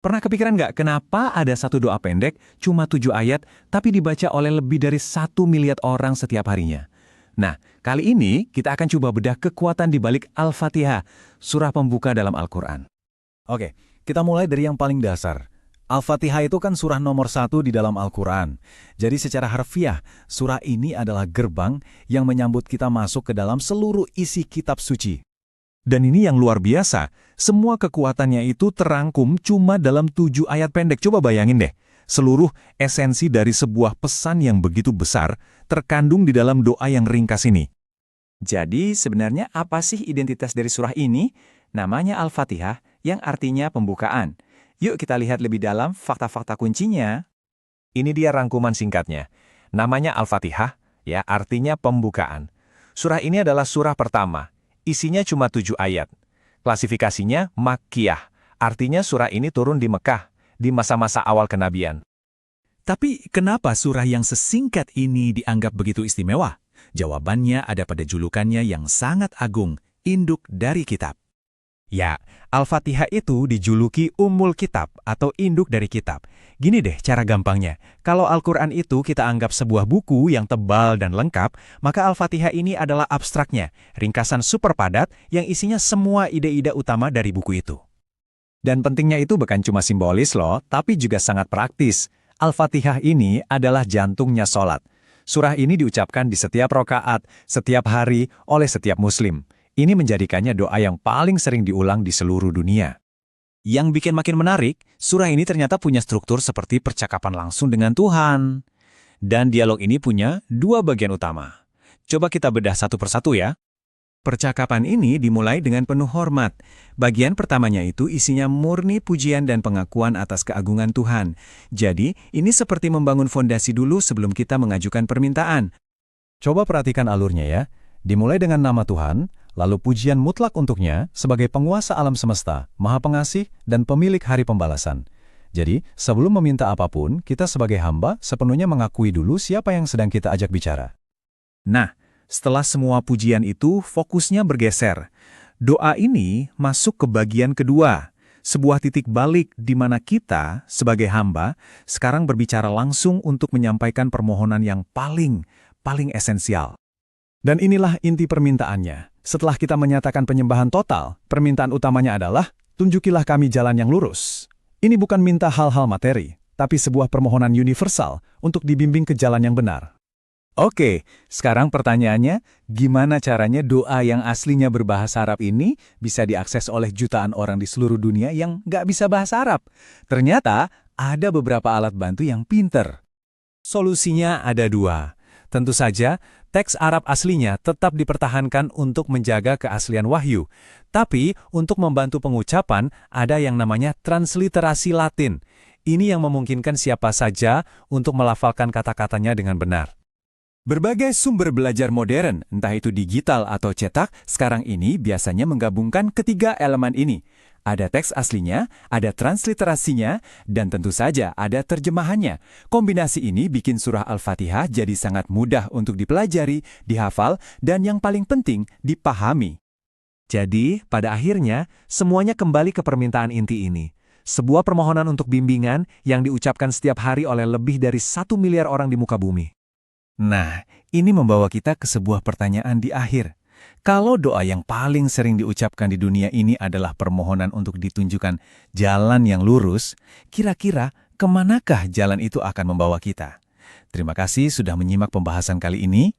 Pernah kepikiran nggak kenapa ada satu doa pendek, cuma 7 ayat, tapi dibaca oleh lebih dari 1 miliar orang setiap harinya? Nah, kali ini kita akan coba bedah kekuatan di balik Al-Fatihah, surah pembuka dalam Al-Quran. Oke, kita mulai dari yang paling dasar. Al-Fatihah itu kan surah nomor 1 di dalam Al-Quran. Jadi secara harfiah, surah ini adalah gerbang yang menyambut kita masuk ke dalam seluruh isi kitab suci. Dan ini yang luar biasa, semua kekuatannya itu terangkum cuma dalam 7 ayat pendek. Coba bayangin deh, seluruh esensi dari sebuah pesan yang begitu besar terkandung di dalam doa yang ringkas ini. Jadi sebenarnya apa sih identitas dari surah ini? Namanya Al-Fatihah yang artinya pembukaan. Yuk kita lihat lebih dalam fakta-fakta kuncinya. Ini dia rangkuman singkatnya. Namanya Al-Fatihah, ya artinya pembukaan. Surah ini adalah surah pertama. Isinya cuma 7 ayat. Klasifikasinya Makkiyah, artinya surah ini turun di Mekah, di masa-masa awal kenabian. Tapi kenapa surah yang sesingkat ini dianggap begitu istimewa? Jawabannya ada pada julukannya yang sangat agung, induk dari kitab. Ya, Al-Fatihah itu dijuluki Ummul Kitab atau induk dari kitab. Gini deh cara gampangnya, kalau Al-Quran itu kita anggap sebuah buku yang tebal dan lengkap, maka Al-Fatihah ini adalah abstraknya, ringkasan super padat yang isinya semua ide-ide utama dari buku itu. Dan pentingnya itu bukan cuma simbolis loh, tapi juga sangat praktis. Al-Fatihah ini adalah jantungnya sholat. Surah ini diucapkan di setiap rokaat, setiap hari, oleh setiap muslim. Ini menjadikannya doa yang paling sering diulang di seluruh dunia. Yang bikin makin menarik, surah ini ternyata punya struktur seperti percakapan langsung dengan Tuhan. Dan dialog ini punya 2 bagian utama. Coba kita bedah satu persatu ya. Percakapan ini dimulai dengan penuh hormat. Bagian pertamanya itu isinya murni pujian dan pengakuan atas keagungan Tuhan. Jadi, ini seperti membangun fondasi dulu sebelum kita mengajukan permintaan. Coba perhatikan alurnya ya. Dimulai dengan nama Tuhan, lalu pujian mutlak untuknya sebagai penguasa alam semesta, maha pengasih, dan pemilik hari pembalasan. Jadi, sebelum meminta apapun, kita sebagai hamba sepenuhnya mengakui dulu siapa yang sedang kita ajak bicara. Nah, setelah semua pujian itu, fokusnya bergeser. Doa ini masuk ke bagian kedua, sebuah titik balik di mana kita, sebagai hamba, sekarang berbicara langsung untuk menyampaikan permohonan yang paling esensial. Dan inilah inti permintaannya. Setelah kita menyatakan penyembahan total, permintaan utamanya adalah, tunjukilah kami jalan yang lurus. Ini bukan minta hal-hal materi, tapi sebuah permohonan universal untuk dibimbing ke jalan yang benar. Oke, sekarang pertanyaannya, gimana caranya doa yang aslinya berbahasa Arab ini bisa diakses oleh jutaan orang di seluruh dunia yang nggak bisa bahasa Arab? Ternyata ada beberapa alat bantu yang pinter. Solusinya ada 2. Tentu saja, teks Arab aslinya tetap dipertahankan untuk menjaga keaslian wahyu. Tapi, untuk membantu pengucapan, ada yang namanya transliterasi Latin. Ini yang memungkinkan siapa saja untuk melafalkan kata-katanya dengan benar. Berbagai sumber belajar modern, entah itu digital atau cetak, sekarang ini biasanya menggabungkan ketiga elemen ini. Ada teks aslinya, ada transliterasinya, dan tentu saja ada terjemahannya. Kombinasi ini bikin surah Al-Fatihah jadi sangat mudah untuk dipelajari, dihafal, dan yang paling penting, dipahami. Jadi, pada akhirnya, semuanya kembali ke permintaan inti ini. Sebuah permohonan untuk bimbingan yang diucapkan setiap hari oleh lebih dari 1 miliar orang di muka bumi. Nah, ini membawa kita ke sebuah pertanyaan di akhir. Kalau doa yang paling sering diucapkan di dunia ini adalah permohonan untuk ditunjukkan jalan yang lurus, kira-kira kemanakah jalan itu akan membawa kita? Terima kasih sudah menyimak pembahasan kali ini.